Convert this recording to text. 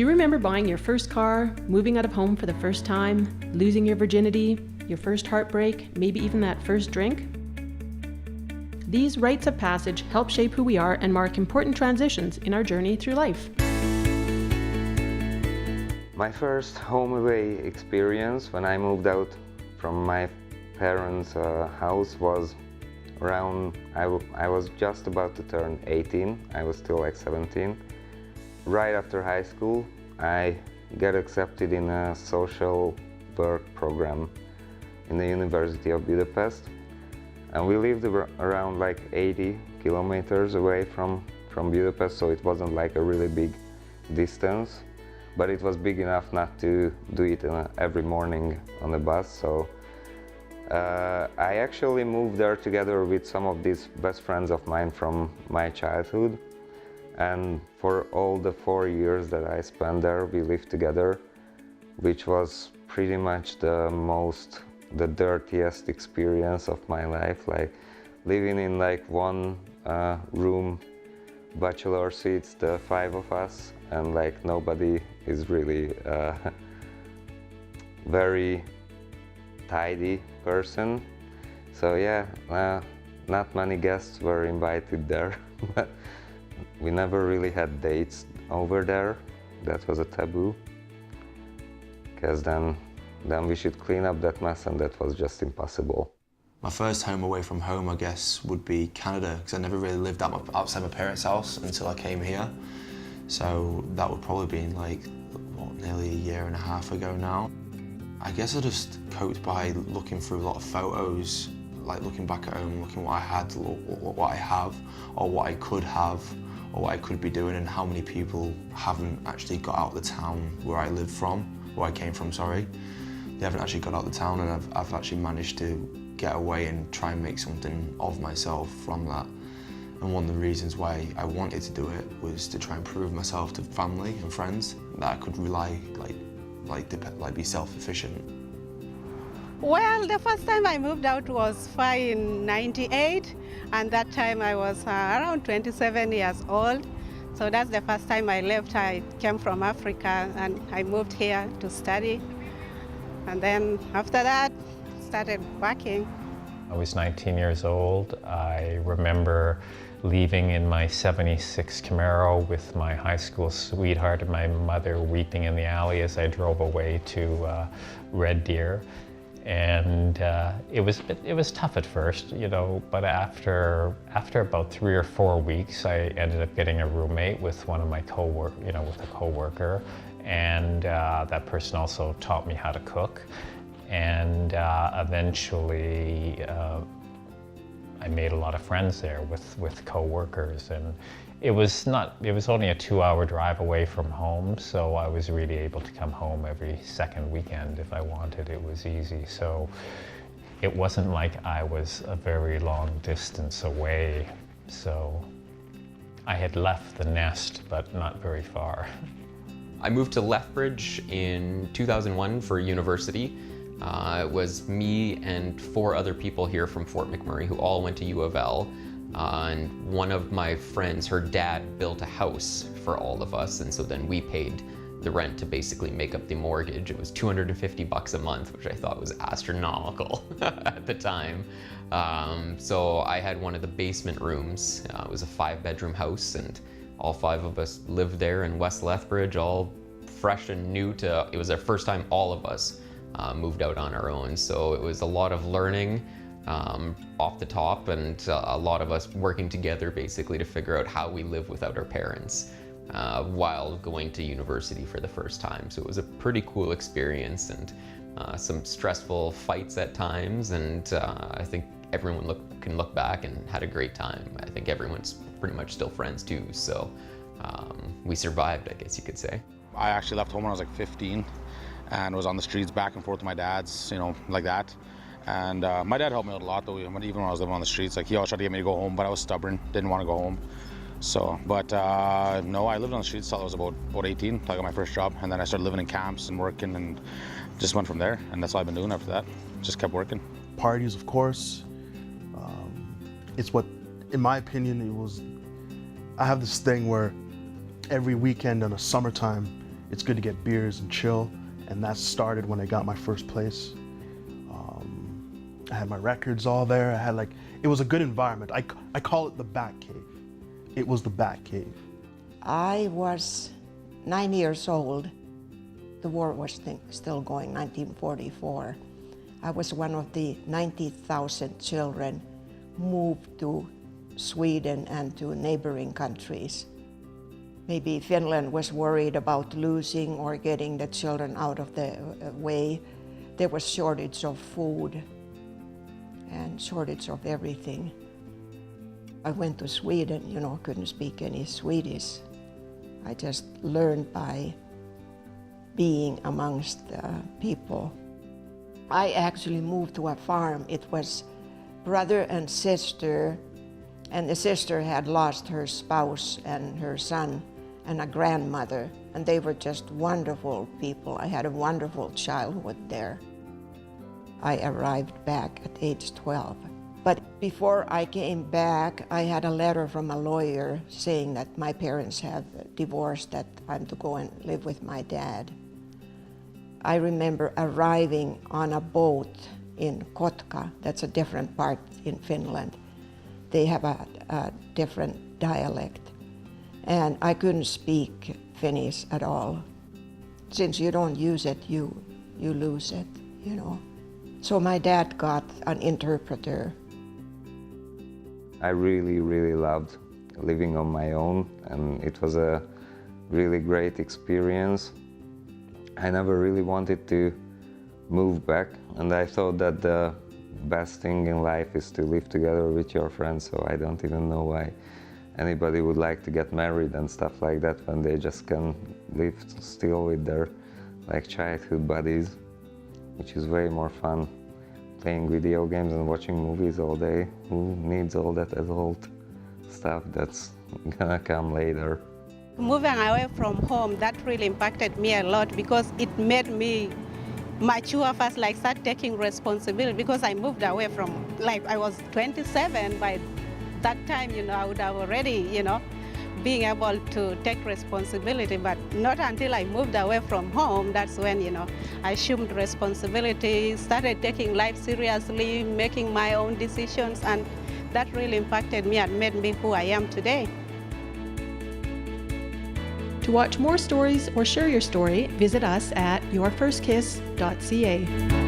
Do you remember buying your first car, moving out of home for the first time, losing your virginity, your first heartbreak, maybe even that first drink? These rites of passage help shape who we are and mark important transitions in our journey through life. My first home away experience when I moved out from my parents' house was around, I was just about to turn 18, I was still like 17. Right after high school, I got accepted in a social work program in the University of Budapest. And we lived around like 80 kilometers away from Budapest, so it wasn't like a really big distance, but it was big enough not to do it every morning on the bus. So I actually moved there together with some of these best friends of mine from my childhood. And for all the 4 years that I spent there, we lived together, which was pretty much the dirtiest experience of my life. Like living in like one room, bachelor suites, the 5 of us, and like nobody is really very tidy person. So yeah, not many guests were invited there. We never really had dates over there. That was a taboo, because then we should clean up that mess, and that was just impossible. My first home away from home, I guess, would be Canada, because I never really lived outside my parents' house until I came here. So that would probably be like, what, nearly a year and a half ago now. I guess I just coped by looking through a lot of photos, like looking back at home, looking what I had, what I have, or what I could have, or what I could be doing, and how many people haven't actually got out of the town where I live from, where I came from, sorry. They haven't actually got out of the town, and I've actually managed to get away and try and make something of myself from that. And one of the reasons why I wanted to do it was to try and prove myself to family and friends that I could rely, be self-sufficient. Well, the first time I moved out was in '98, and that time I was around 27 years old. So that's the first time I left. I came from Africa and I moved here to study. And then after that, started working. I was 19 years old. I remember leaving in my '76 Camaro with my high school sweetheart and my mother weeping in the alley as I drove away to Red Deer. And it was tough at first, you know, but after about 3 or 4 weeks, I ended up getting a roommate with one of my with a coworker, and that person also taught me how to cook. And eventually, I made a lot of friends there with coworkers, and it was only a 2-hour drive away from home, so I was really able to come home every second weekend if I wanted. It was easy, so it wasn't like I was a very long distance away. So I had left the nest, but not very far. I moved to Lethbridge in 2001 for university. It was me and 4 other people here from Fort McMurray who all went to U of L. And one of my friends, her dad built a house for all of us, and so then we paid the rent to basically make up the mortgage. It was $250 a month, which I thought was astronomical at the time. So I had one of the basement rooms. It was a 5-bedroom house, and all 5 of us lived there in West Lethbridge, all fresh and new it was our first time all of us moved out on our own. So it was a lot of learning off the top, and a lot of us working together basically to figure out how we live without our parents while going to university for the first time. So it was a pretty cool experience, and some stressful fights at times, and I think everyone can look back and had a great time. I think everyone's pretty much still friends too, so we survived, I guess you could say. I actually left home when I was like 15 and was on the streets back and forth with my dad's, like that. And my dad helped me out a lot though, even when I was living on the streets. Like, he always tried to get me to go home, but I was stubborn, didn't want to go home. So, but no, I lived on the streets till I was about 18, till I got my first job. And then I started living in camps and working, and just went from there. And that's all I've been doing after that. Just kept working. Parties, of course. It's what, in my opinion, I have this thing where every weekend in the summertime, It's good to get beers and chill, and that started when I got my first place. I had my records all there. I had it was a good environment. I call it the Bat Cave. It was the Bat Cave. I was 9 years old. The war was still going, 1944. I was one of the 90,000 children moved to Sweden and to neighboring countries. Maybe Finland was worried about losing or getting the children out of the way. There was shortage of food and shortage of everything. I went to Sweden, couldn't speak any Swedish. I just learned by being amongst people. I actually moved to a farm. It was brother and sister, and the sister had lost her spouse and her son and a grandmother, and they were just wonderful people. I had a wonderful childhood there. I arrived back at age 12. But before I came back, I had a letter from a lawyer saying that my parents have divorced, that I'm to go and live with my dad. I remember arriving on a boat in Kotka. That's a different part in Finland. They have a different dialect. And I couldn't speak Finnish at all. Since you don't use it, you lose it, So my dad got an interpreter. I really, really loved living on my own, and it was a really great experience. I never really wanted to move back, and I thought that the best thing in life is to live together with your friends, so I don't even know why anybody would like to get married and stuff like that when they just can live still with their childhood buddies, which is way more fun. Playing video games and watching movies all day. Who needs all that adult stuff that's gonna come later? Moving away from home, that really impacted me a lot because it made me mature first, start taking responsibility, because I moved away from, I was 27 by that time, I would have already, being able to take responsibility, but not until I moved away from home. That's when, I assumed responsibility, started taking life seriously, making my own decisions, and that really impacted me and made me who I am today. To watch more stories or share your story, visit us at yourfirstkiss.ca.